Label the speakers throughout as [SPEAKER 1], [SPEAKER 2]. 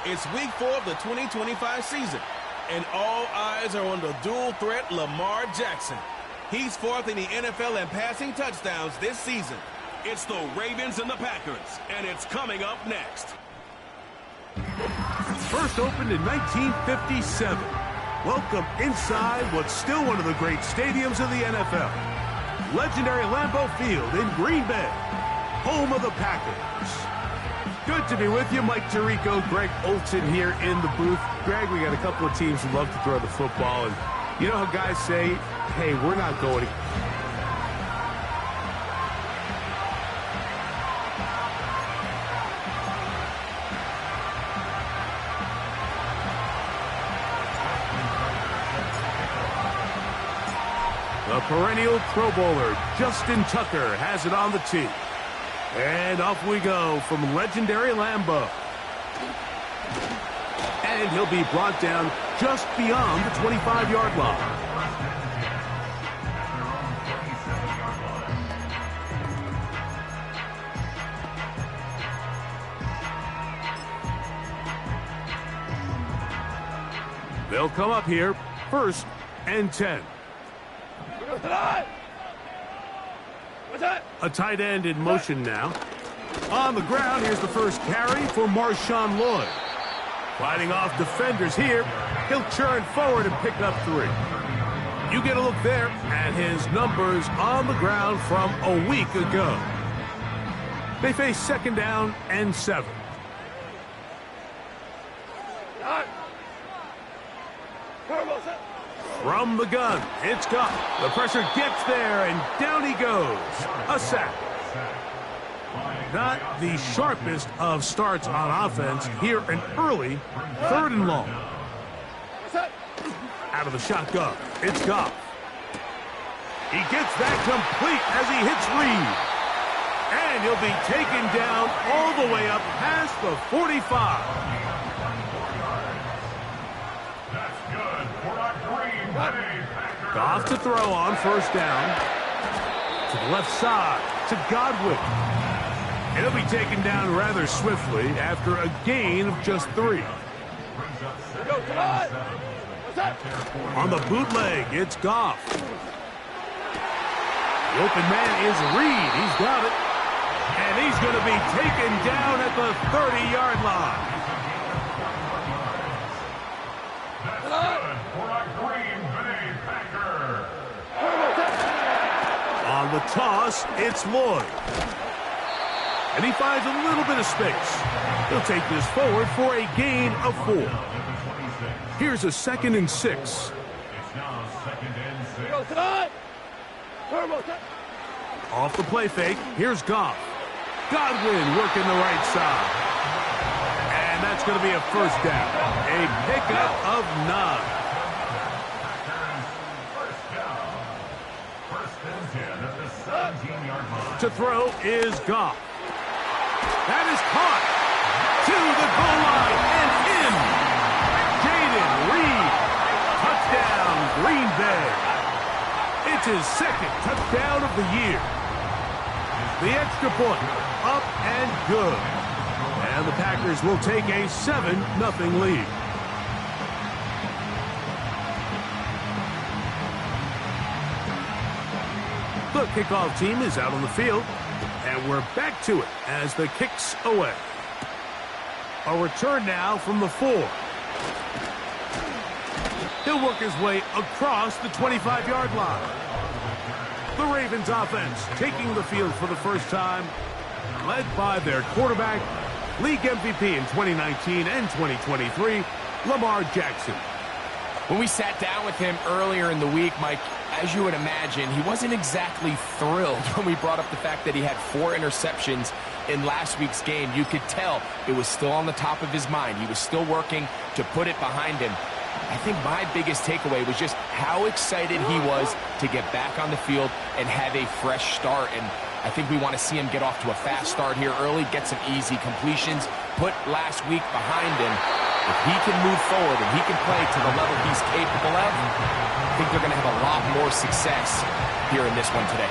[SPEAKER 1] It's week 4 of the 2025 season, and all eyes are on the dual threat Lamar Jackson. He's fourth in the NFL in passing touchdowns this season. It's the Ravens and the Packers, and it's coming up next.
[SPEAKER 2] First opened in 1957. Welcome inside what's still one of the great stadiums of the NFL. Legendary Lambeau Field in Green Bay, home of the Packers. Good to be with you, Mike Tirico, Greg Olson here in the booth. Greg, we got a couple of teams who love to throw the football, and you know how guys say, hey, we're not going to... The perennial Pro Bowler, Justin Tucker, has it on the tee. And off we go from legendary Lambeau. And he'll be brought down just beyond the 25-yard line. They'll come up here, 1st and 10. A tight end in motion now. On the ground, here's the first carry for Marshawn Lloyd. Fighting off defenders here. He'll churn forward and pick up 3. You get a look there at his numbers on the ground from a week ago. They face 2nd down and 7. From the gun, it's Goff. The pressure gets there, and down he goes. A sack. Not the sharpest of starts on offense. Here an early 3rd and long. Out of the shotgun, it's Goff. He gets that complete as he hits Reed. And he'll be taken down all the way up past the 45. Goff to throw on 1st down. To the left side, to Godwin. It'll be taken down rather swiftly after a gain of just 3. On the bootleg, it's Goff. The open man is Reed. He's got it. And he's going to be taken down at the 30-yard line. On the toss, it's Lloyd. And he finds a little bit of space. He'll take this forward for a gain of 4. Here's a 2nd and 6. Off the play fake, here's Goff. Godwin working the right side. And that's going to be a 1st down. A pickup of 9. To throw is Goff. That is caught to the goal line and in. Jaden Reed. Touchdown, Green Bay. It's his 2nd touchdown of the year. The extra point, up and good. And the Packers will take a 7-0 lead. The kickoff team is out on the field, and we're back to it as the kick's away. A return now from the 4. He'll work his way across the 25-yard line. The Ravens offense taking the field for the first time, led by their quarterback, league MVP in 2019 and 2023, Lamar Jackson.
[SPEAKER 3] When we sat down with him earlier in the week, Mike, as you would imagine, he wasn't exactly thrilled when we brought up the fact that he had 4 interceptions in last week's game. You could tell it was still on the top of his mind. He was still working to put it behind him. I think my biggest takeaway was just how excited he was to get back on the field and have a fresh start. And I think we want to see him get off to a fast start here early, get some easy completions, put last week behind him. If he can move forward and he can play to the level he's capable of, I think they're going to have a lot more success here in this one today.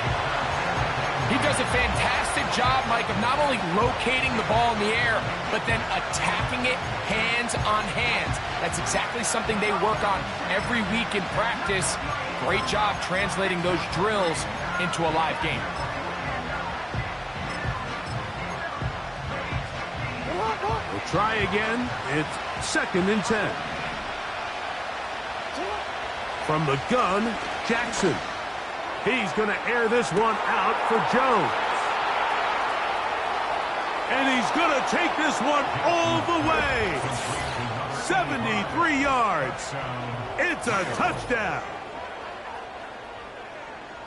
[SPEAKER 3] He does a fantastic job, Mike, of not only locating the ball in the air, but then attacking it hands on hands. That's exactly something they work on every week in practice. Great job translating those drills into a live game.
[SPEAKER 2] We'll try again. It's 2nd and 10. From the gun, Jackson. He's going to air this one out for Jones. And he's going to take this one all the way. 73 yards. It's a touchdown.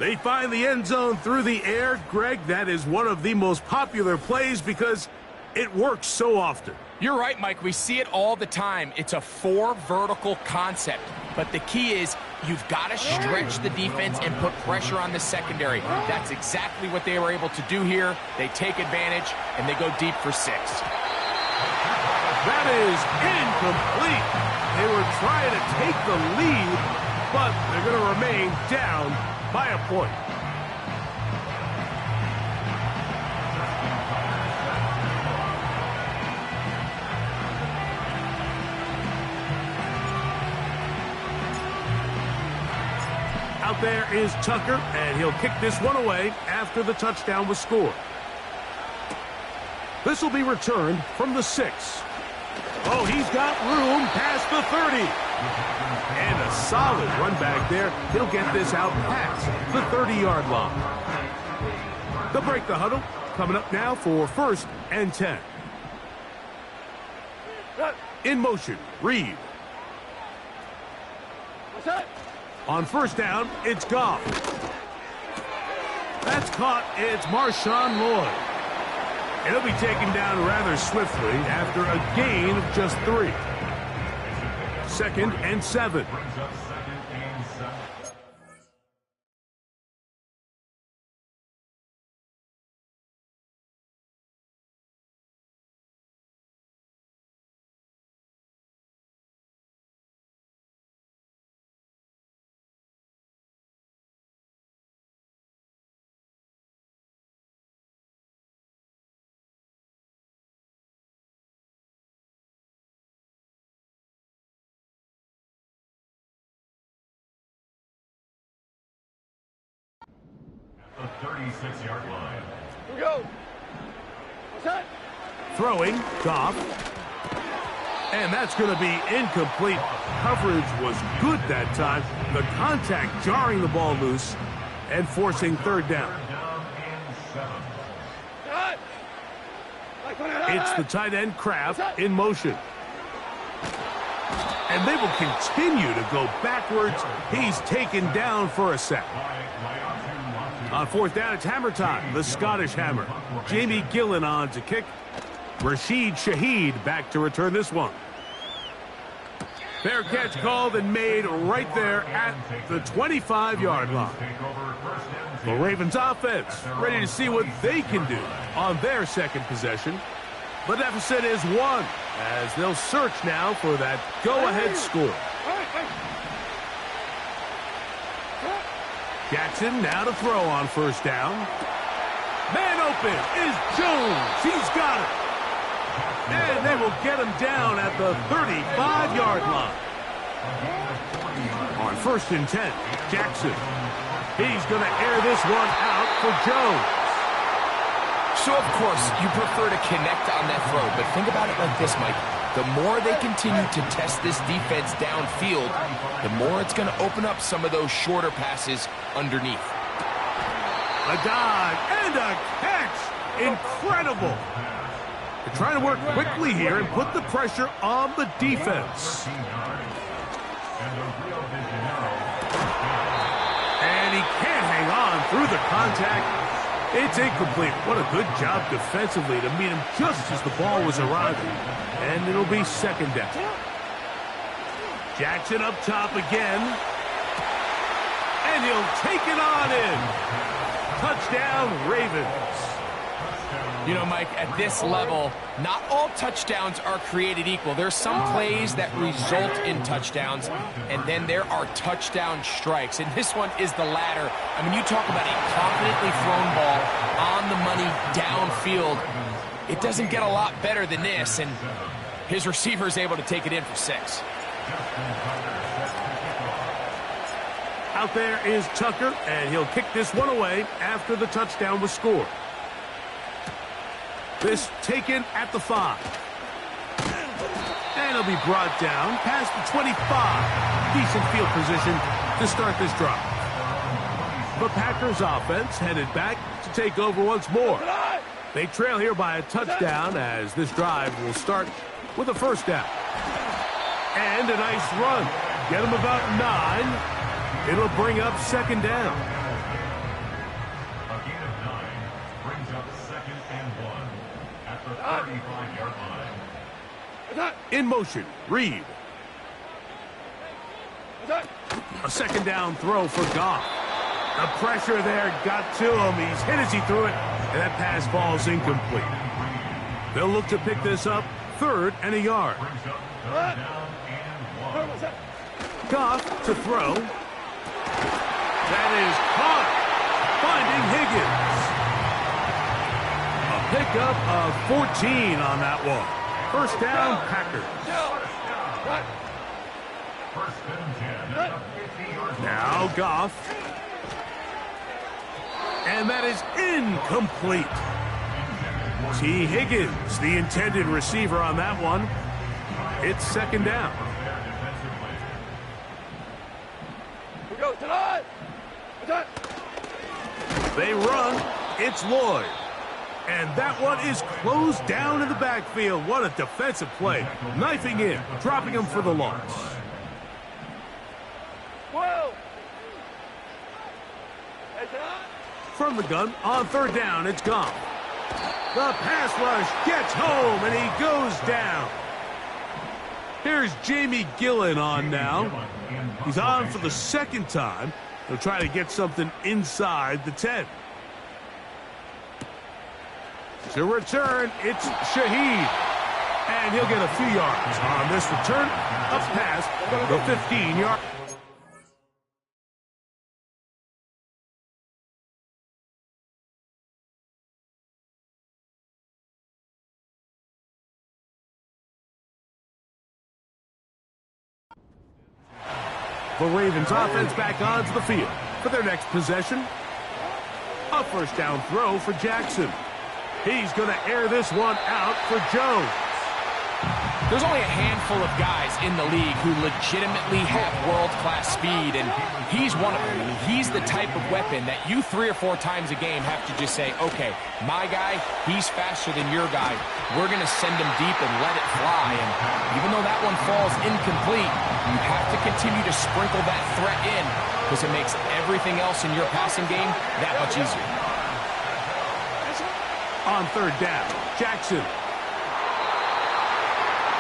[SPEAKER 2] They find the end zone through the air. Greg, that is one of the most popular plays because it works so often.
[SPEAKER 3] You're right, Mike. We see it all the time. It's a 4 vertical concept. But the key is you've got to stretch the defense and put pressure on the secondary. That's exactly what they were able to do here. They take advantage, and they go deep for 6.
[SPEAKER 2] That is incomplete. They were trying to take the lead, but they're going to remain down by a point. Out there is Tucker, and he'll kick this one away after the touchdown was scored. This will be returned from the 6. Oh, he's got room past the 30. And a solid run back there. He'll get this out past the 30-yard line. They'll break the huddle. Coming up now for 1st and 10. In motion, Reed. On 1st down, it's Goff. That's caught. It's Marshawn Lloyd. And he'll be taken down rather swiftly after a gain of just 3. 2nd and 7.
[SPEAKER 4] The 36-yard line.
[SPEAKER 5] Here we go. Set.
[SPEAKER 2] Throwing, Goff. And that's going to be incomplete. Coverage was good that time. The contact jarring the ball loose and forcing 3rd down. It's the tight end, Kraft, in motion. And they will continue to go backwards. He's taken down for a sack. On 4th down, it's hammer time. The Scottish Hammer. Jamie Gillen on to kick. Rashid Shaheed back to return this one. Fair catch called and made right there at the 25-yard line. The Ravens offense ready to see what they can do on their 2nd possession. The deficit is 1 as they'll search now for that go-ahead score. Jackson now to throw on 1st down. Man open is Jones. He's got it. And they will get him down at the 35-yard line. On 1st and 10, Jackson. He's going to air this one out for Jones.
[SPEAKER 3] So, of course, you prefer to connect on that throw, but think about it like this, Mike. The more they continue to test this defense downfield, the more it's going to open up some of those shorter passes underneath.
[SPEAKER 2] A dive and a catch. Incredible. They're trying to work quickly here and put the pressure on the defense. And he can't hang on through the contact. It's incomplete. What a good job defensively to meet him just as the ball was arriving. And it'll be 2nd down. Jackson up top again. And he'll take it on in. Touchdown, Ravens.
[SPEAKER 3] You know, Mike, at this level, not all touchdowns are created equal. There's some plays that result in touchdowns, and then there are touchdown strikes. And this one is the latter. I mean, you talk about a confidently thrown ball field. It doesn't get a lot better than this, and his receiver is able to take it in for 6.
[SPEAKER 2] Out there is Tucker, and he'll kick this one away after the touchdown was scored. This taken at the 5. And he'll be brought down past the 25. Decent field position to start this drive. The Packers offense headed back to take over once more. They trail here by a touchdown as this drive will start with a first down. And a nice run. Get them about 9. It'll bring up second down.
[SPEAKER 4] A gain of 9 brings up 2nd and 1 at the 35-yard line.
[SPEAKER 2] In motion, Reed. A second down throw for Goff. The pressure there got to him. He's hit as he threw it, and that pass falls incomplete. They'll look to pick this up 3rd and a yard.
[SPEAKER 4] Brings up 3rd down and 1.
[SPEAKER 2] Goff to throw. That is caught. Finding Higgins. A pickup of 14 on that one. First down, Packers.
[SPEAKER 4] First and 10 at the 50-yard line.
[SPEAKER 2] Now Goff. And that is incomplete. T. Higgins, the intended receiver on that one. It's second down.
[SPEAKER 5] We go tonight.
[SPEAKER 2] They run. It's Lloyd. And that one is closed down in the backfield. What a defensive play. Knifing in, dropping him for the loss.
[SPEAKER 5] Whoa.
[SPEAKER 2] From the gun, on 3rd down, it's gone. The pass rush gets home, and he goes down. Here's Jamie Gillen on now. He's on for the 2nd time. He'll try to get something inside the 10. To return, it's Shaheed. And he'll get a few yards on this return, up past the 15-yard. The Ravens offense back onto the field for their next possession. A first down throw for Jackson. He's going to air this one out for Jones.
[SPEAKER 3] There's only a handful of guys in the league who legitimately have world-class speed, and he's one of them. He's the type of weapon that you 3 or 4 times a game have to just say, okay, my guy, he's faster than your guy. We're going to send him deep and let it fly. And even though that one falls incomplete, you have to continue to sprinkle that threat in because it makes everything else in your passing game that much easier.
[SPEAKER 2] On 3rd down, Jackson.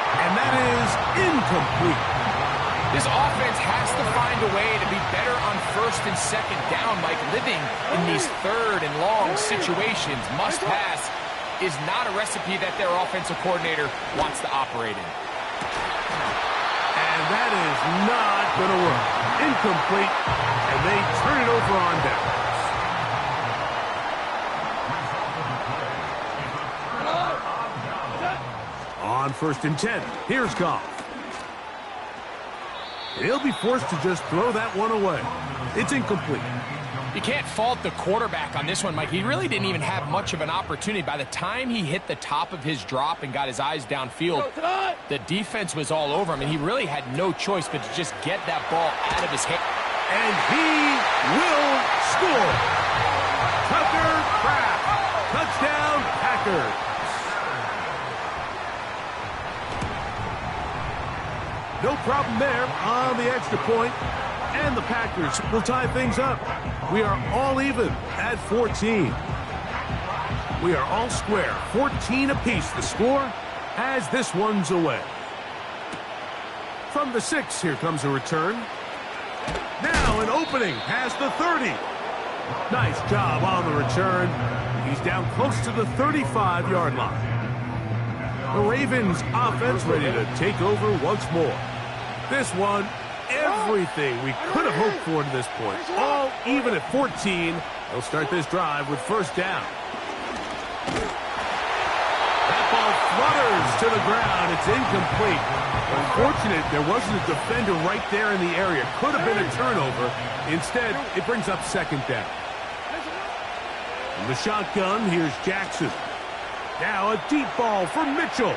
[SPEAKER 2] And that is incomplete.
[SPEAKER 3] This offense has to find a way to be better on 1st and 2nd down, Mike. Living in these 3rd and long situations, must pass, is not a recipe that their offensive coordinator wants to operate in.
[SPEAKER 2] And that is not going to work. Incomplete, and they turn it over on downs. On 1st and 10, here's Goff. He'll be forced to just throw that one away. It's incomplete.
[SPEAKER 3] You can't fault the quarterback on this one, Mike. He really didn't even have much of an opportunity. By the time he hit the top of his drop and got his eyes downfield, the defense was all over him, and he really had no choice but to just get that ball out of his hand.
[SPEAKER 2] And he will score. Tucker Kraft. Touchdown, Packers. No problem there on the extra point, and the Packers will tie things up. We are all even at 14. We are all square, 14 apiece the score as this one's away. From the 6, here comes a return. Now an opening past the 30. Nice job on the return. He's down close to the 35-yard line. The Ravens offense ready to take over once more. This one, everything we could have hoped for to this point. All even at 14. They'll start this drive with first down. That ball flutters to the ground. It's incomplete. Unfortunate there wasn't a defender right there in the area. Could have been a turnover. Instead, it brings up second down. From the shotgun, here's Jackson. Now a deep ball for Mitchell.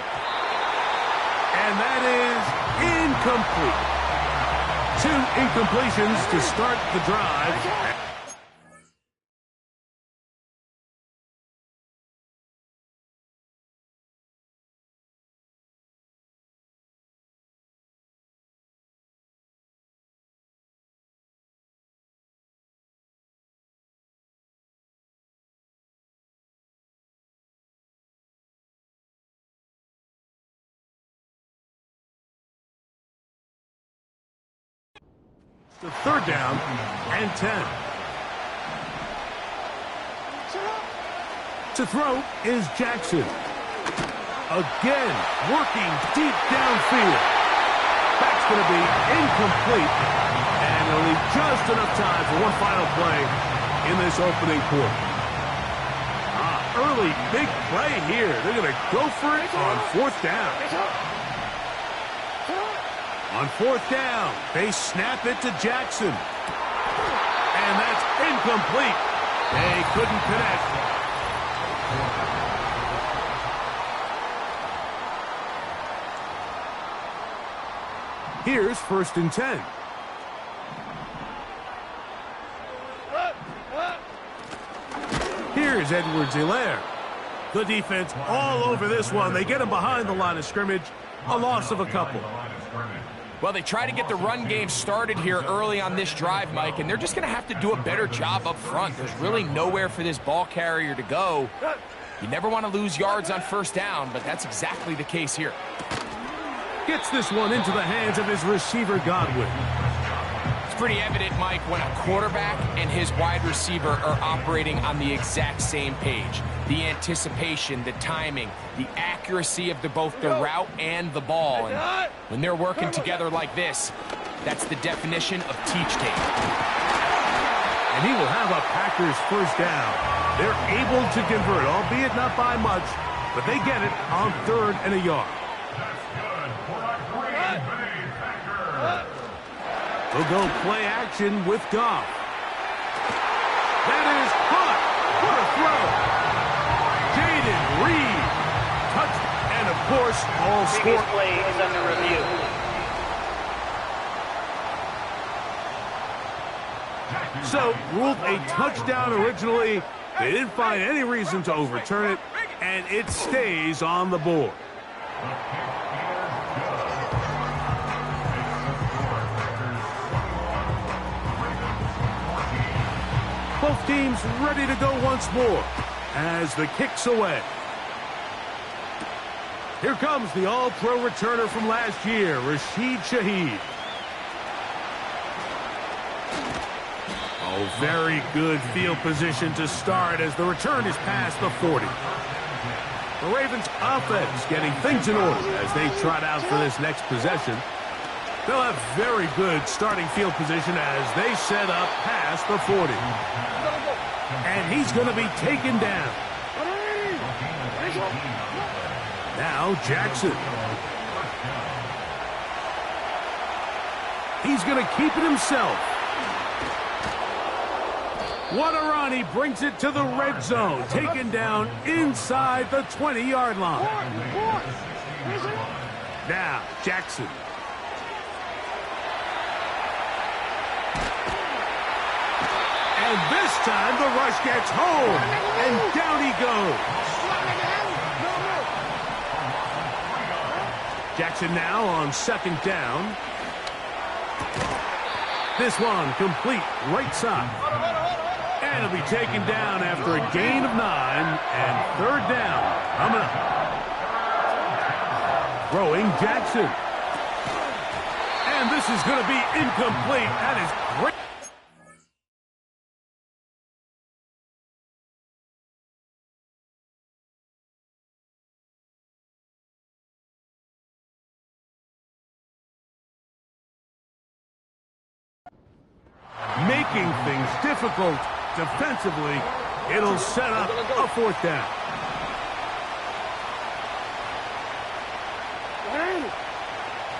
[SPEAKER 2] And that is incomplete. 2 incompletions to start the drive. The third down and 10. To throw is Jackson. Again, working deep downfield. That's going to be incomplete. And it'll leave just enough time for one final play in this opening quarter. Early big play here. They're going to go for it on fourth down. On fourth down, they snap it to Jackson. And that's incomplete. They couldn't connect. Here's 1st and 10. Here's Edwards-Helaire. The defense all over this one. They get him behind the line of scrimmage. A loss of a couple.
[SPEAKER 3] Well, they try to get the run game started here early on this drive, Mike, and they're just going to have to do a better job up front. There's really nowhere for this ball carrier to go. You never want to lose yards on first down, but that's exactly the case here.
[SPEAKER 2] Gets this one into the hands of his receiver, Godwin.
[SPEAKER 3] It's pretty evident, Mike, when a quarterback and his wide receiver are operating on the exact same page. The anticipation, the timing, the accuracy of both the route and the ball. And when they're working together like this, that's the definition of teach tape.
[SPEAKER 2] And he will have a Packers first down. They're able to convert, albeit not by much, but they get it on 3rd and a yard. They'll go play action with Goff. That is caught. What a throw. Jaden Reed. Touch. And, of course, all score.
[SPEAKER 5] Previous play is under review.
[SPEAKER 2] So, ruled a touchdown originally. They didn't find any reason to overturn it, and it stays on the board. Both teams ready to go once more as the kick's away. Here comes the all-pro returner from last year, Rashid Shaheed. Oh, very good field position to start as the return is past the 40. The Ravens offense getting things in order as they trot out for this next possession. They'll have very good starting field position as they set up past the 40. And he's going to be taken down. Now Jackson. He's going to keep it himself. What a run. He brings it to the red zone. Taken down inside the 20-yard line. Now Jackson. And this time the rush gets home. And down he goes. Jackson now on 2nd down. This one complete right side. And he'll be taken down after a gain of 9 and 3rd down. Coming up. Throwing Jackson. And this is going to be incomplete. That is great. Making things difficult defensively. It'll set up a 4th down.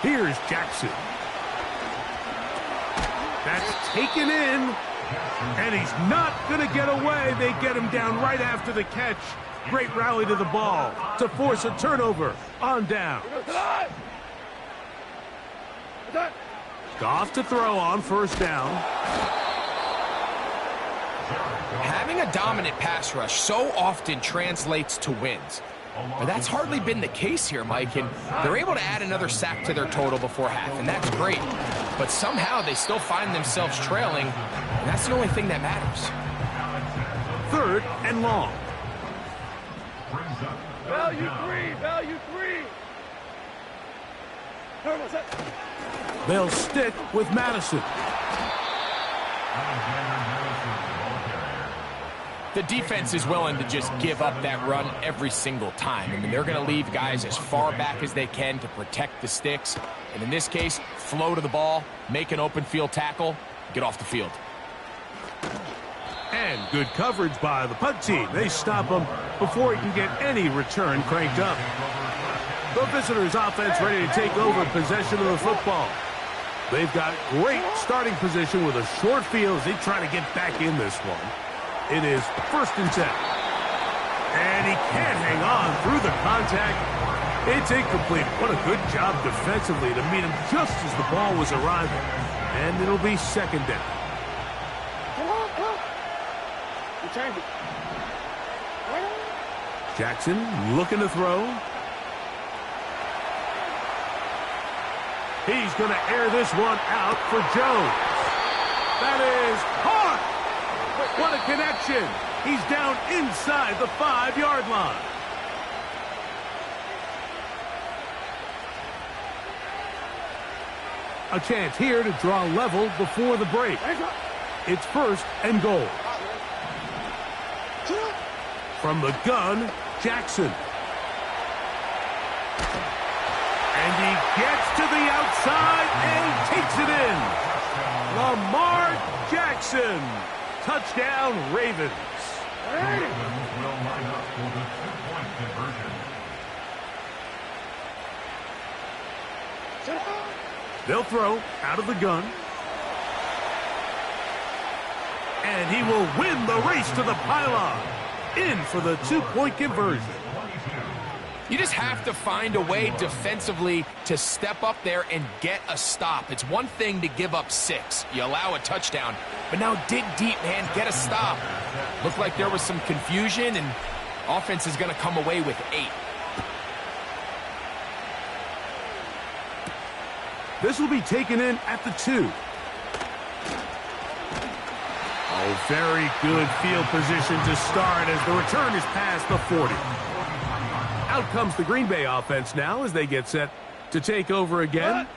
[SPEAKER 2] Here's Jackson. That's taken in, and he's not going to get away. They get him down right after the catch. Great rally to the ball to force a turnover on down. Goff to throw on first down.
[SPEAKER 3] Having a dominant pass rush so often translates to wins. But that's hardly been the case here, Mike, and they're able to add another sack to their total before half, and that's great. But somehow they still find themselves trailing, and that's the only thing that matters.
[SPEAKER 2] Third and long.
[SPEAKER 5] Value three.
[SPEAKER 2] They'll stick with Madison.
[SPEAKER 3] The defense is willing to just give up that run every single time. I mean, they're going to leave guys as far back as they can to protect the sticks. And in this case, flow to the ball, make an open field tackle, get off the field.
[SPEAKER 2] And good coverage by the punt team. They stop him before he can get any return cranked up. The visitors' offense ready to take over possession of the football. They've got great starting position with a short field as they try to get back in this one. It is 1st and 10. And he can't hang on through the contact. It's incomplete. What a good job defensively to meet him just as the ball was arriving. And it'll be 2nd down. Jackson looking to throw. He's going to air this one out for Jones. That is caught. What a connection. He's down inside the 5-yard line. A chance here to draw level before the break. It's 1st and goal. From the gun, Jackson. And he gets to the outside and takes it in. Lamar Jackson. Touchdown, Ravens.
[SPEAKER 4] Ravens will line up for the 2-point conversion.
[SPEAKER 2] They'll throw out of the gun. And he will win the race to the pylon. In for the 2-point conversion.
[SPEAKER 3] You just have to find a way defensively to step up there and get a stop. It's one thing to give up 6. You allow a touchdown. But now dig deep, man. Get a stop. Looked like there was some confusion, and offense is going to come away with 8.
[SPEAKER 2] This will be taken in at the 2. Oh, very good field position to start as the return is past the 40. Out comes the Green Bay offense now as they get set to take over again.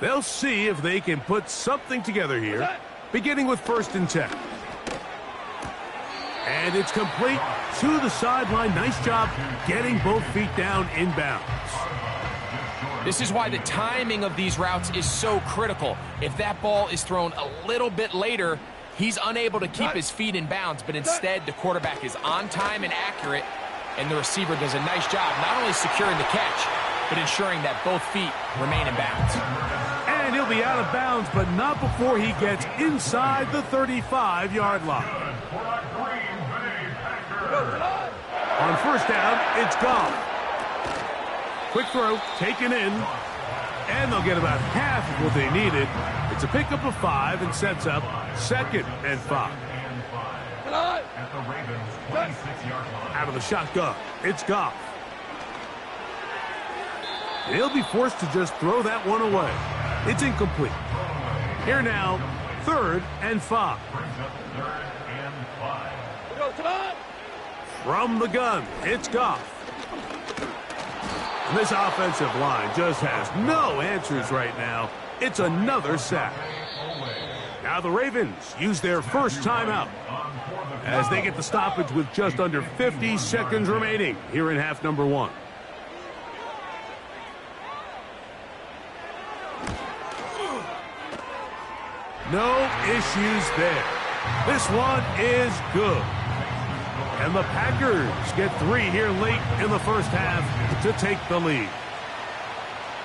[SPEAKER 2] They'll see if they can put something together here, beginning with 1st and 10. And it's complete to the sideline. Nice job getting both feet down inbounds.
[SPEAKER 3] This is why the timing of these routes is so critical. If that ball is thrown a little bit later, he's unable to keep his feet in bounds, but instead the quarterback is on time and accurate, and the receiver does a nice job not only securing the catch, but ensuring that both feet remain in bounds.
[SPEAKER 2] And he'll be out of bounds, but not before he gets inside the 35-yard line. On 1st down, it's Goff. Quick throw, taken in, and they'll get about half of what they needed. It's a pickup of 5 and sets up 2nd and 5.
[SPEAKER 4] At the Ravens 26-yard line.
[SPEAKER 2] Out of the shotgun, it's Goff. He'll be forced to just throw that one away. It's incomplete. Here now, 3rd and 5. From the gun, it's Goff. And this offensive line just has no answers right now. It's another sack. Now the Ravens use their first timeout as they get the stoppage with just under 50 seconds remaining here in half number 1. No issues there. This one is good. And the Packers get 3 here late in the first half to take the lead.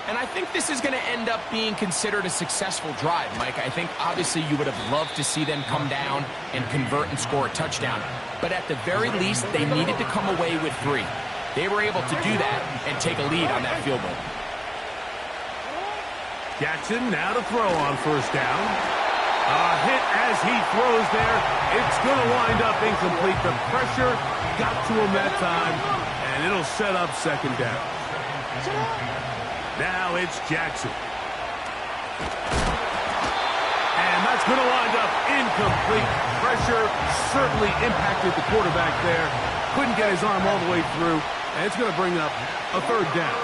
[SPEAKER 3] And I think this is going to end up being considered a successful drive, Mike. I think obviously you would have loved to see them come down and convert and score a touchdown. But at the very least, they needed to come away with 3. They were able to do that and take a lead on that field goal.
[SPEAKER 2] Jackson now to throw on first down. A hit as he throws there. It's going to wind up incomplete. The pressure got to him that time, and it'll set up second down. Now it's Jackson. And that's going to wind up incomplete. Pressure certainly impacted the quarterback there. Couldn't get his arm all the way through, and it's going to bring up a third down.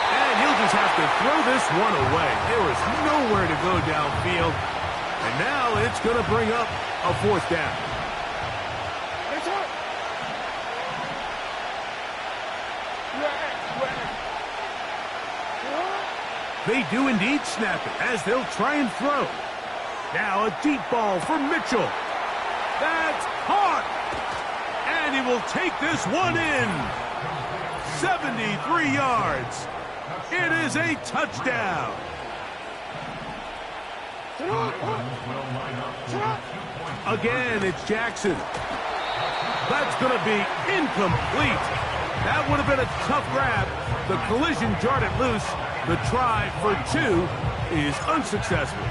[SPEAKER 2] And he'll just have to throw this one away. There was nowhere to go downfield. And now it's going to bring up a fourth down. They do indeed snap it as they'll try and throw. Now a deep ball for Mitchell. That's caught. And he will take this one in. 73 yards. It is a touchdown. Again, it's Jackson. That's going to be incomplete. That would have been a tough grab. The collision jarred it loose. The try for 2 is unsuccessful.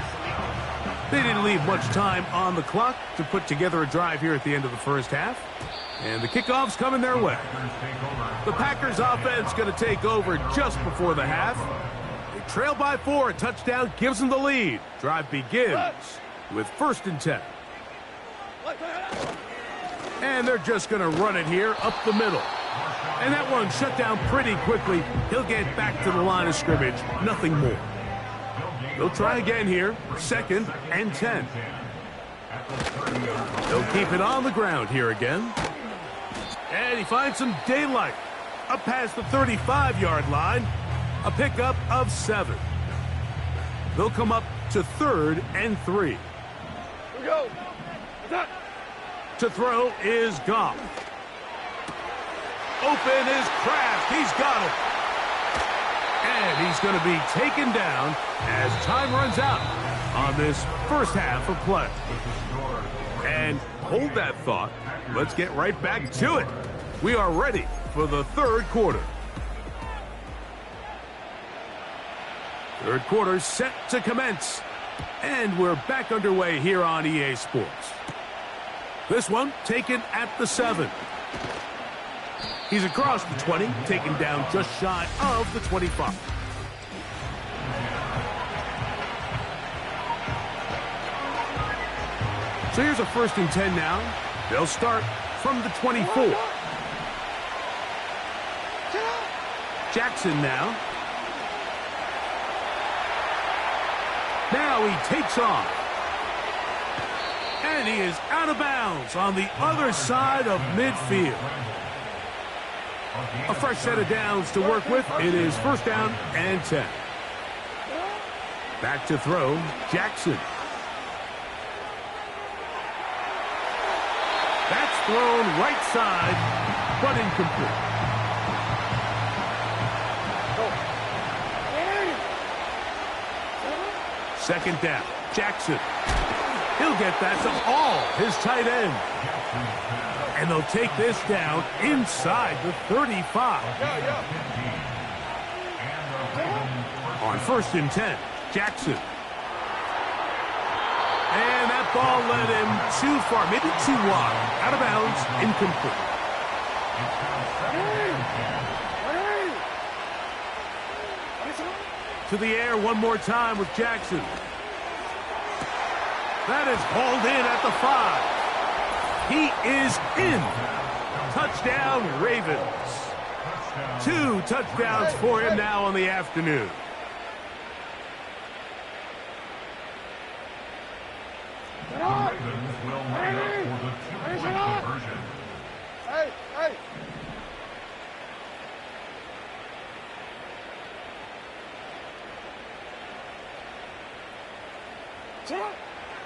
[SPEAKER 2] They didn't leave much time on the clock to put together a drive here at the end of the first half. And the kickoff's coming their way. The Packers offense going to take over just before the half. They trail by 4. A touchdown gives them the lead. Drive begins with 1st and 10. And they're just going to run it here up the middle. And that one shut down pretty quickly. He'll get back to the line of scrimmage. Nothing more. They'll try again here. 2nd and 10. They'll keep it on the ground here again. And he finds some daylight. Up past the 35-yard line. A pickup of 7. They'll come up to 3rd and 3.
[SPEAKER 5] Here we go.
[SPEAKER 2] To throw is Goff. Open is Kraft. He's got it. And he's going to be taken down as time runs out on this first half of play. And hold that thought. Let's get right back to it. We are ready for the third quarter. Third quarter set to commence. And we're back underway here on EA Sports. This one taken at the 7. He's across the 20, taken down just shy of the 25. So here's a 1st and 10 now. They'll start from the 24. Jackson now. Now he takes off. And he is out of bounds on the other side of midfield. A fresh set of downs to work with. It is 1st down and 10. Back to throw, Jackson. That's thrown right side, but incomplete. Second down, Jackson. He'll get that to all his tight end. And they'll take this down inside the 35. On 1st and 10, Jackson. And that ball led him too far, maybe too wide. Out of bounds, incomplete. To the air one more time with Jackson. That is hauled in at the 5. He is in. Touchdown, Ravens. 2 touchdowns for him now on the afternoon.
[SPEAKER 4] The Ravens will line up for the 2-point conversion.
[SPEAKER 5] Hey, hey.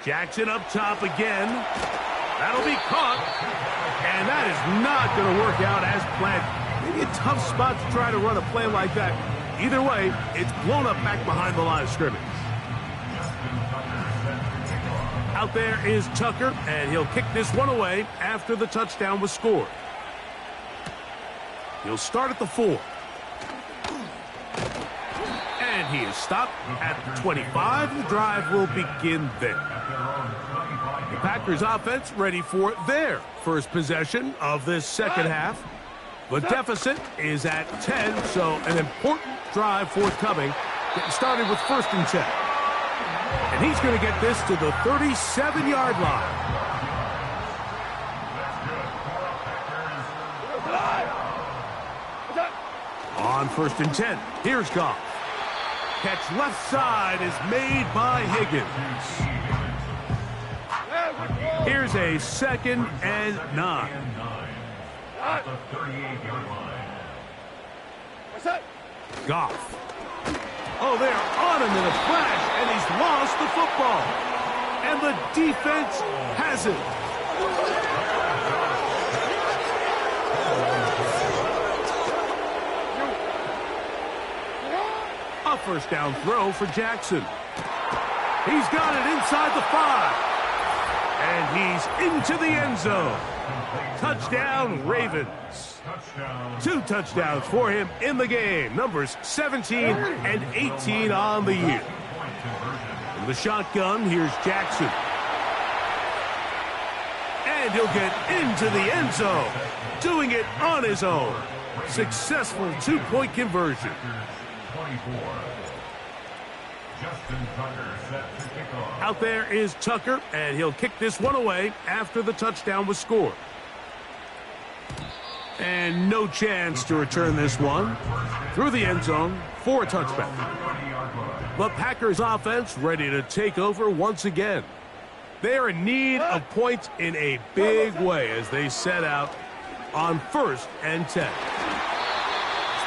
[SPEAKER 2] Jackson up top again. That'll be caught. And that is not going to work out as planned. Maybe a tough spot to try to run a play like that. Either way, it's blown up back behind the line of scrimmage. Out there is Tucker, and he'll kick this one away after the touchdown was scored. He'll start at the 4. And he is stopped at the 25. The drive will begin there. The Packers offense ready for their first possession of this second half. The deficit is at 10, so an important drive forthcoming. Getting started with 1st and 10. And he's going to get this to the 37-yard line. On 1st and 10, here's Goff. Catch left side is made by Higgins. Here's a 2nd and 9. Goff. Oh, they're on him in a flash, and he's lost the football. And the defense has it. A 1st down throw for Jackson. He's got it inside the 5. And he's into the end zone. Touchdown, Ravens. 2 touchdowns for him in the game. Numbers 17 and 18 on the year. In the shotgun, here's Jackson. And he'll get into the end zone. Doing it on his own. Successful 2-point conversion. Out there is Tucker, and he'll kick this one away after the touchdown was scored. And no chance to return this one through the end zone for a touchback. The Packers offense ready to take over once again. They're in need of points in a big way as they set out on 1st and 10.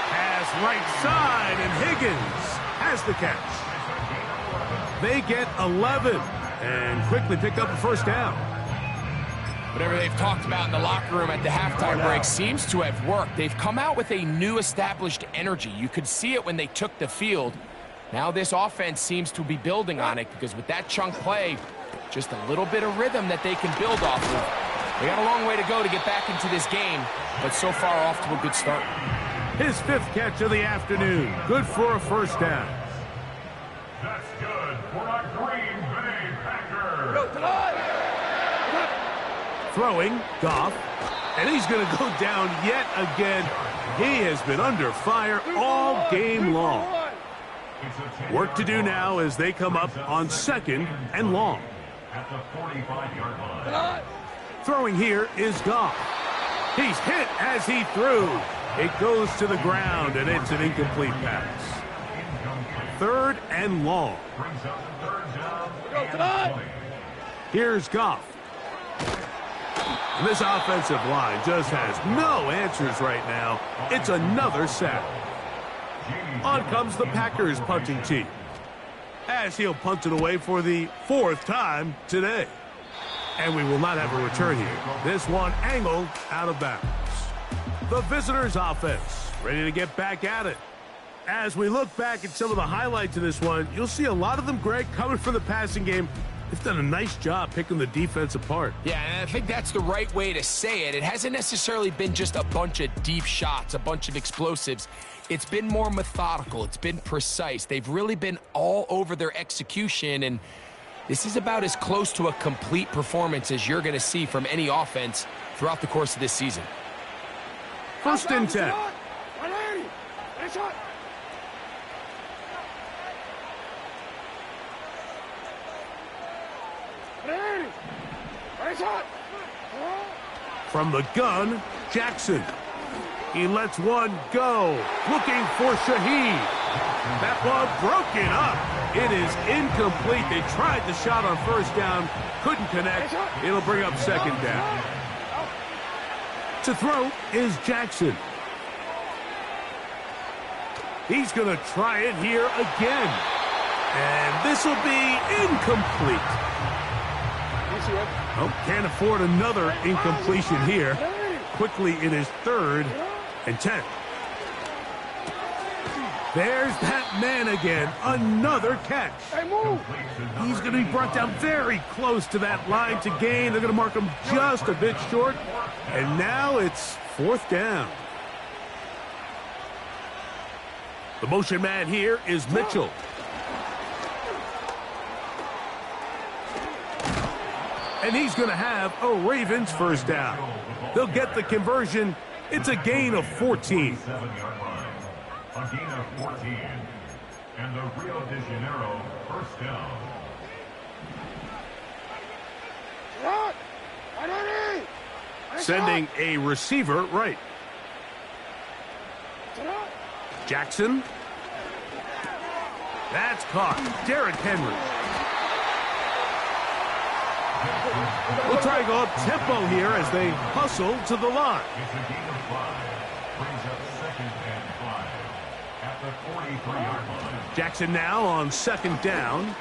[SPEAKER 2] Pass right side, and Higgins has the catch. They get 11 and quickly pick up a 1st down.
[SPEAKER 3] Whatever they've talked about in the locker room at the halftime break seems to have worked. They've come out with a new established energy. You could see it when they took the field. Now this offense seems to be building on it because with that chunk play, just a little bit of rhythm that they can build off of. They got a long way to go to get back into this game, but so far off to a good start.
[SPEAKER 2] His 5th catch of the afternoon. Good for a 1st down.
[SPEAKER 4] That's good for a Green Bay Packer.
[SPEAKER 2] Throwing, Goff. And he's going to go down yet again. He has been under fire all game long. Work to do now as they come up on 2nd and long.
[SPEAKER 4] At the 45-yard line.
[SPEAKER 2] Throwing here is Goff. He's hit as he threw. It goes to the ground, and it's an incomplete pass. 3rd and long.
[SPEAKER 4] Brings up the 3rd down.
[SPEAKER 2] Here's Goff. And this offensive line just has no answers right now. It's another sack. On comes the Packers punting team, as he'll punt it away for the 4th time today. And we will not have a return here. This one angled out of bounds. The visitors' offense ready to get back at it. As we look back at some of the highlights of this one, you'll see a lot of them, Greg, coming from the passing game. They've done a nice job picking the defense apart.
[SPEAKER 3] Yeah, and I think that's the right way to say it. It hasn't necessarily been just a bunch of deep shots, a bunch of explosives. It's been more methodical. It's been precise. They've really been all over their execution, and this is about as close to a complete performance as you're going to see from any offense throughout the course of this season.
[SPEAKER 2] 1st and 10. From the gun, Jackson. He lets one go. Looking for Shaheed. That ball broken up. It is incomplete. They tried the shot on 1st down. Couldn't connect. It'll bring up 2nd down. To throw is Jackson. He's going to try it here again. And this will be incomplete. Oh, can't afford another incompletion here. Quickly it is 3rd and 10. There's that man again. Another catch.
[SPEAKER 5] Hey, move.
[SPEAKER 2] He's going to be brought down very close to that line to gain. They're going to mark him just a bit short. And now it's 4th down. The motion man here is Mitchell. And he's going to have a Ravens first down. They'll get the conversion. It's a gain of 14.
[SPEAKER 4] 7-yard line. A gain of 14. And the Rio de Janeiro first down.
[SPEAKER 2] Sending a receiver right. Jackson. That's caught. Derrick Henry. We'll try to go up tempo here as they hustle to the line.
[SPEAKER 4] It's a gain of 5. Brings up 2nd and 5 at the 43-yard line.
[SPEAKER 2] Jackson now on 2nd down.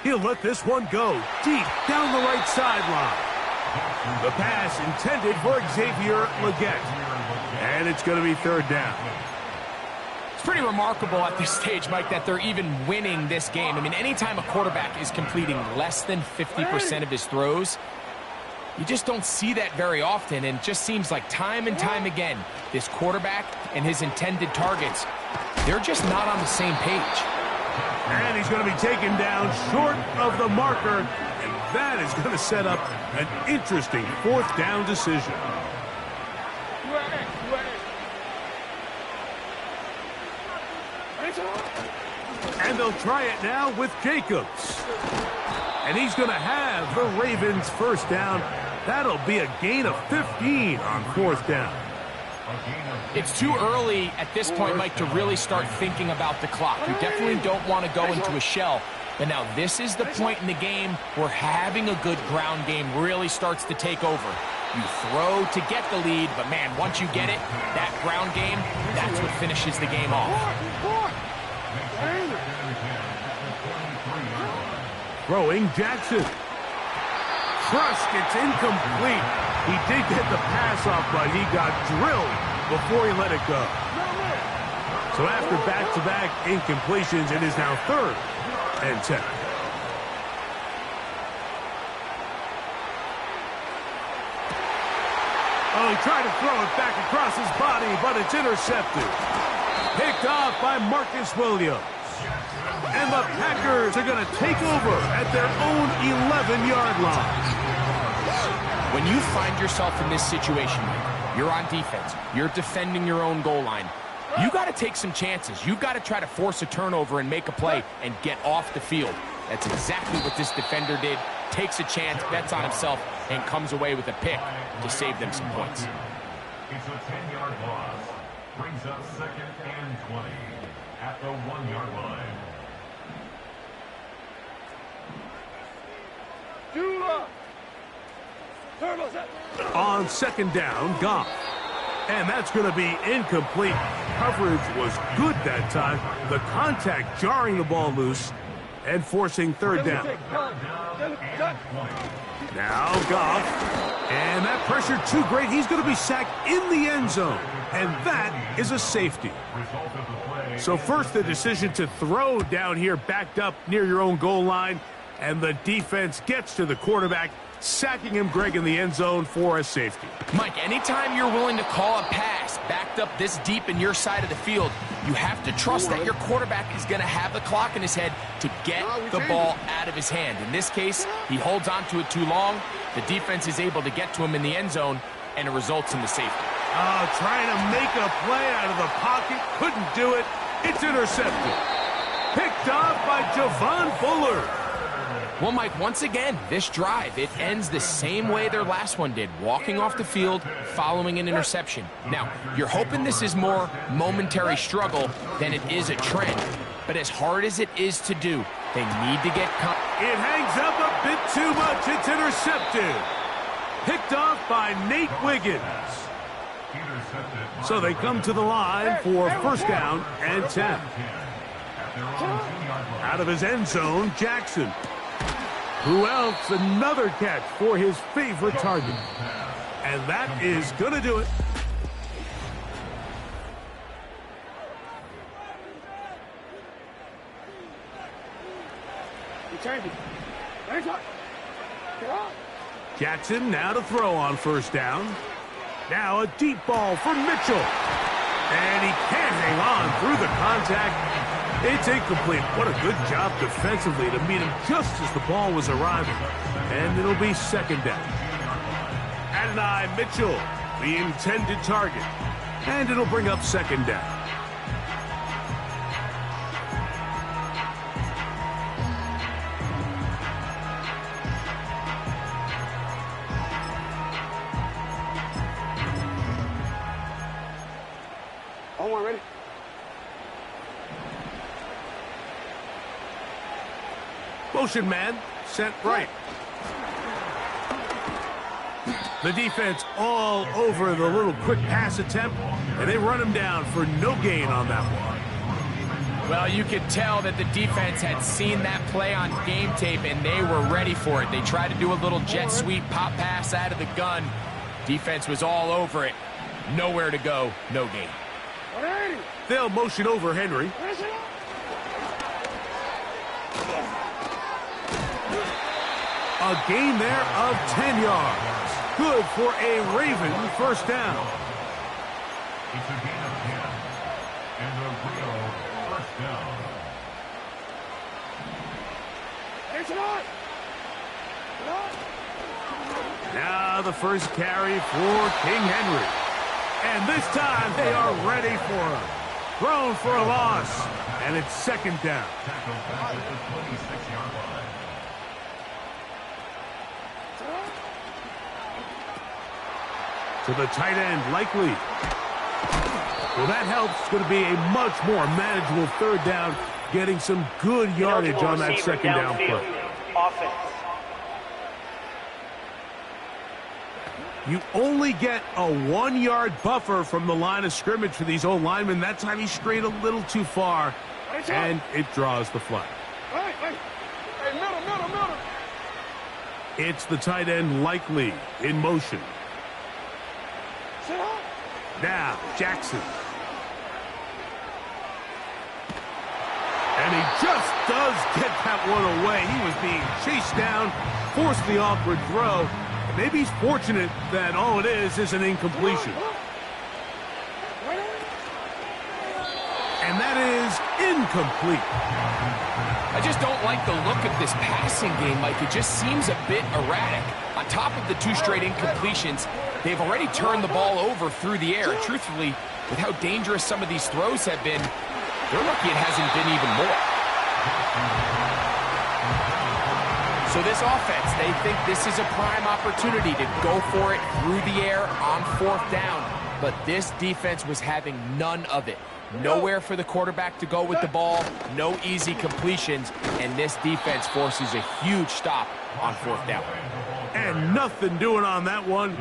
[SPEAKER 2] He'll let this one go deep down the right sideline. The pass intended for Xavier Legette. And it's going to be 3rd down.
[SPEAKER 3] It's pretty remarkable at this stage, Mike, that they're even winning this game. I mean, anytime a quarterback is completing less than 50% of his throws, you just don't see that very often. And it just seems like time and time again, this quarterback and his intended targets, they're just not on the same page.
[SPEAKER 2] And he's going to be taken down short of the marker. And that is going to set up an interesting 4th down decision. And they'll try it now with Jacobs. And he's going to have the Ravens first down. That'll be a gain of 15 on 4th down.
[SPEAKER 3] It's too early at this point, Mike, to really start thinking about the clock. We definitely don't want to go into a shell. But now this is the point in the game where having a good ground game really starts to take over. You throw to get the lead, but man, once you get it, that ground game, that's what finishes the game off.
[SPEAKER 2] Throwing Jackson. Trust, it's incomplete. He did get the pass off, but he got drilled before he let it go. So after back-to-back incompletions, it is now 3rd and 10. Oh, he tried to throw it back across his body, but it's intercepted. Picked off by Marcus Williams. And the Packers are going to take over at their own 11-yard line.
[SPEAKER 3] When you find yourself in this situation, you're on defense, you're defending your own goal line, you got to take some chances. You got to try to force a turnover and make a play and get off the field. That's exactly what this defender did. Takes a chance, bets on himself, and comes away with a pick to save them some points.
[SPEAKER 4] It's a 10-yard loss. Brings up 2nd and 20 at the 1-yard line.
[SPEAKER 2] On 2nd down, Goff. And that's going to be incomplete. Coverage was good that time. The contact jarring the ball loose and forcing 3rd down. Now Goff. And that pressure too great. He's going to be sacked in the end zone. And that is a safety. So first the decision to throw down here backed up near your own goal line. And the defense gets to the quarterback, sacking him, Greg, in the end zone for a safety.
[SPEAKER 3] Mike, anytime you're willing to call a pass backed up this deep in your side of the field, you have to trust that your quarterback is going to have the clock in his head to get the ball out of his hand. In this case, he holds on to it too long. The defense is able to get to him in the end zone, and it results in the safety.
[SPEAKER 2] Oh, trying to make a play out of the pocket. Couldn't do it. It's intercepted. Picked off by Javon Fuller.
[SPEAKER 3] Well, Mike, once again, this drive, it ends the same way their last one did, walking off the field, following an interception. Now, you're hoping this is more momentary struggle than it is a trend, but as hard as it is to do, they need to get...
[SPEAKER 2] It hangs up a bit too much. It's intercepted. Picked off by Nate Wiggins. So they come to the line for first down and 10. Out of his end zone, Jackson. Who else? Another catch for his favorite target. And that is going to do it. Jackson now to throw on first down. Now a deep ball for Mitchell. And he can't hang on through the contact. It's incomplete. What a good job defensively to meet him just as the ball was arriving. And it'll be second down. Adonai Mitchell, the intended target. And it'll bring up second down.
[SPEAKER 5] Ready?
[SPEAKER 2] Motion man, sent right. The defense all over the little quick pass attempt, and they run him down for no gain on that one.
[SPEAKER 3] Well, you could tell that the defense had seen that play on game tape, and they were ready for it. They tried to do a little jet sweep pop pass out of the gun. Defense was all over it. Nowhere to go, no gain.
[SPEAKER 2] They'll motion over Henry. A gain there of 10 yards. Good for a Raven first down.
[SPEAKER 4] It's a gain of 10. And a real first down.
[SPEAKER 2] Now the first carry for King Henry. And this time they are ready for him. Thrown for a loss. And it's second down.
[SPEAKER 4] Tackle back at the 26-yard line.
[SPEAKER 2] To the tight end, Likely. Well, that helps. It's going to be a much more manageable third down, getting some good yardage on that second down play.
[SPEAKER 6] Offense.
[SPEAKER 2] You only get a 1-yard buffer from the line of scrimmage for these old linemen. That time he strayed a little too far, and it draws the flag.
[SPEAKER 5] Hey, middle.
[SPEAKER 2] It's the tight end, Likely, in motion. Now, Jackson. And he just does get that one away. He was being chased down, forced the awkward throw. Maybe he's fortunate that all it is an incompletion. And that is incomplete.
[SPEAKER 3] I just don't like the look of this passing game, Mike. It just seems a bit erratic. On top of the 2 straight incompletions, they've already turned the ball over through the air. Truthfully, with how dangerous some of these throws have been, they're lucky it hasn't been even more. So this offense, they think this is a prime opportunity to go for it through the air on fourth down. But this defense was having none of it. Nowhere for the quarterback to go with the ball, no easy completions, and this defense forces a huge stop on fourth down.
[SPEAKER 2] And nothing doing on that one.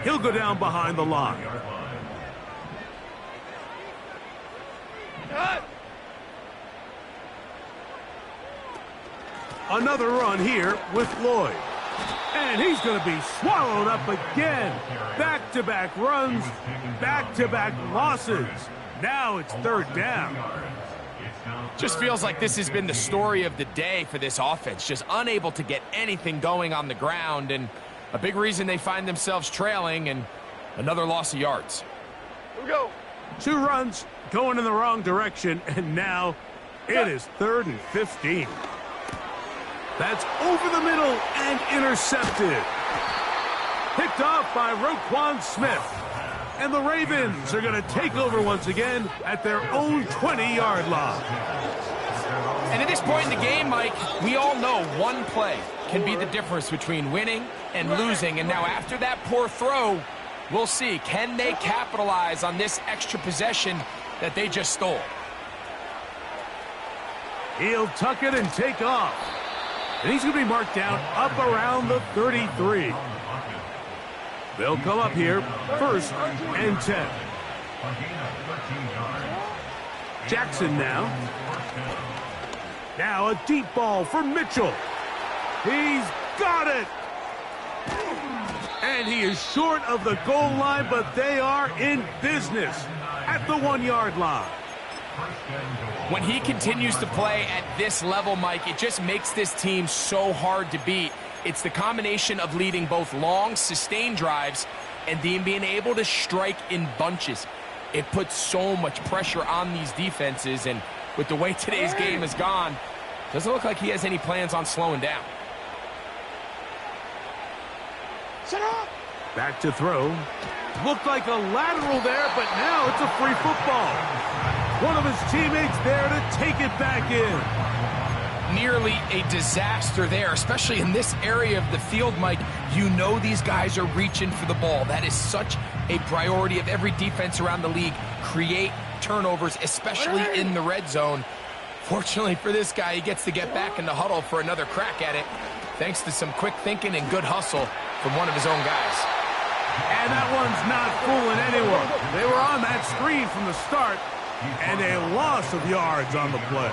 [SPEAKER 2] He'll go down behind the line. Another run here with Lloyd. And he's going to be swallowed up again. Back-to-back runs, back-to-back losses. Now it's third down.
[SPEAKER 3] Just feels like this has been the story of the day for this offense. Just unable to get anything going on the ground. And a big reason they find themselves trailing and another loss of yards.
[SPEAKER 5] Here we go.
[SPEAKER 2] 2 runs going in the wrong direction. And now it is 3rd and 15. That's over the middle and intercepted. Picked off by Roquan Smith. And the Ravens are going to take over once again at their own 20-yard line.
[SPEAKER 3] And at this point in the game, Mike, we all know one play can be the difference between winning and losing. And now after that poor throw, we'll see. Can they capitalize on this extra possession that they just stole?
[SPEAKER 2] He'll tuck it and take off. And he's going to be marked down up around the 33. They'll come up here, 1st and 10. Jackson now. Now a deep ball for Mitchell. He's got it! And he is short of the goal line, but they are in business at the 1-yard line.
[SPEAKER 3] When he continues to play at this level, Mike, it just makes this team so hard to beat. It's the combination of leading both long, sustained drives and then being able to strike in bunches. It puts so much pressure on these defenses, and with the way today's game has gone, doesn't look like he has any plans on slowing down.
[SPEAKER 2] Back to throw. Looked like a lateral there, but now it's a free football. One of his teammates there to take it back in.
[SPEAKER 3] Nearly a disaster there, especially in this area of the field, Mike. You know these guys are reaching for the ball. That is such a priority of every defense around the league. Create turnovers, especially in the red zone. Fortunately for this guy, he gets to get back in the huddle for another crack at it, thanks to some quick thinking and good hustle from one of his own guys.
[SPEAKER 2] And that one's not fooling anyone. They were on that screen from the start, and a loss of yards on the play.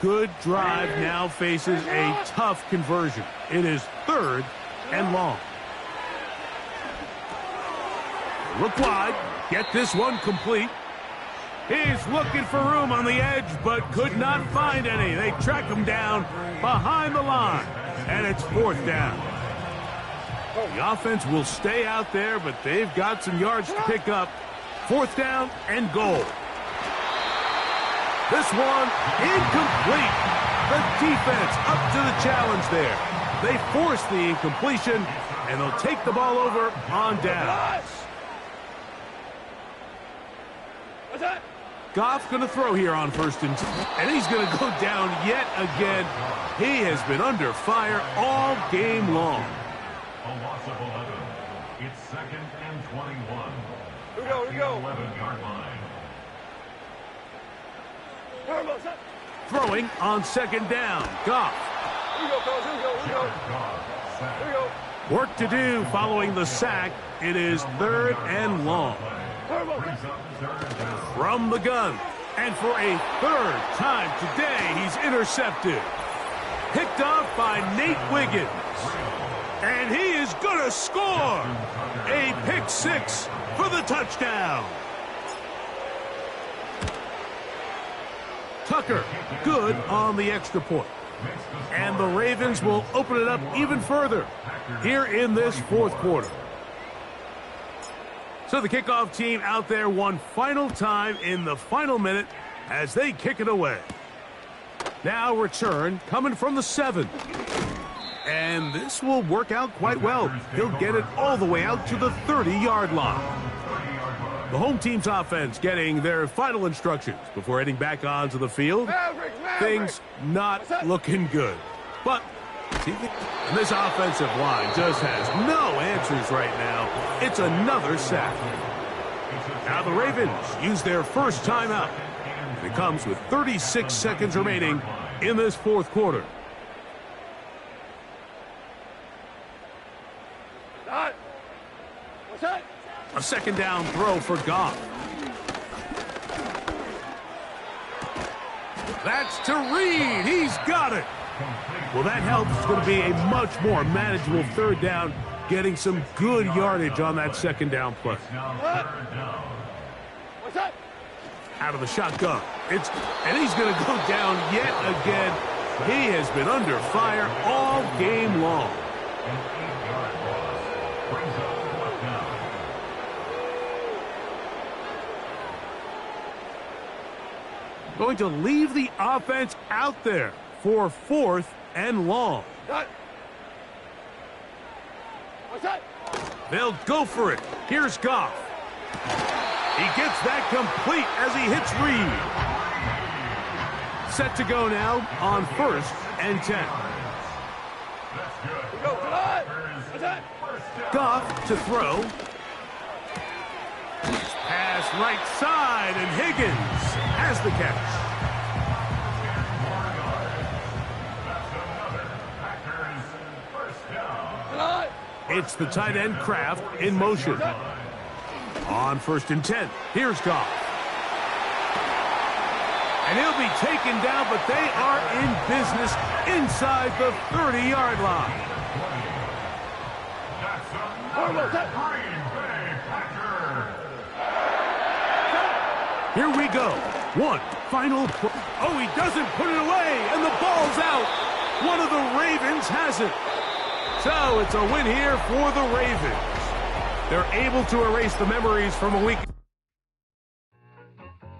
[SPEAKER 2] Good drive now faces a tough conversion. It is 3rd and long. Look wide. Get this one complete. He's looking for room on the edge, but could not find any. They track him down behind the line, and it's 4th down. The offense will stay out there, but they've got some yards to pick up. 4th down and goal. This one incomplete. The defense up to the challenge there. They force the incompletion, and they'll take the ball over on down. Goff going to throw here on 1st and 10, and he's going to go down yet again. He has been under fire all game long.
[SPEAKER 4] A loss of 11. It's 2nd and 21.
[SPEAKER 5] Here we go, here we go.
[SPEAKER 4] 11-yard line.
[SPEAKER 2] Throwing on 2nd down. Goff.
[SPEAKER 5] Here we go, fellas. Here we go, here we go. Here we go.
[SPEAKER 2] Work to do following the sack. It is 3rd and long. From the gun. And for a 3rd time today, he's intercepted. Picked off by Nate Wiggins. And he is going to score. A pick 6 for the touchdown. Tucker, good on the extra point. And the Ravens will open it up even further here in this 4th quarter. So the kickoff team out there one final time in the final minute as they kick it away. Now return coming from the 7. And this will work out quite well. He'll get it all the way out to the 30-yard line. The home team's offense getting their final instructions before heading back onto the field. Things not looking good. But this offensive line just has no answers right now. It's another sack. Now the Ravens use their first timeout. It comes with 36 seconds remaining in this 4th quarter.
[SPEAKER 5] What's that?
[SPEAKER 2] A 2nd down throw for Goff. That's to Reed. He's got it. Well, that helps. It's going to be a much more manageable 3rd down, getting some good yardage on that 2nd down play.
[SPEAKER 5] What's that?
[SPEAKER 2] Out of the shotgun. And he's going to go down yet again. He has been under fire all game long. Going to leave the offense out there for 4th and long.
[SPEAKER 5] What's that?
[SPEAKER 2] They'll go for it. Here's Goff. He gets that complete as he hits Reed. Set to go now on 1st and 10.
[SPEAKER 5] Go, tonight. What's that?
[SPEAKER 2] Goff to throw. Pass right side, and Higgins has the catch. It's the tight end Kraft in motion. On 1st and 10, here's Goff. And he'll be taken down, but they are in business inside the 30-yard line. Here we go. One final. Oh, he doesn't put it away, and the ball's out. One of the Ravens has it. So it's a win here for the Ravens. They're able to erase the memories from a week.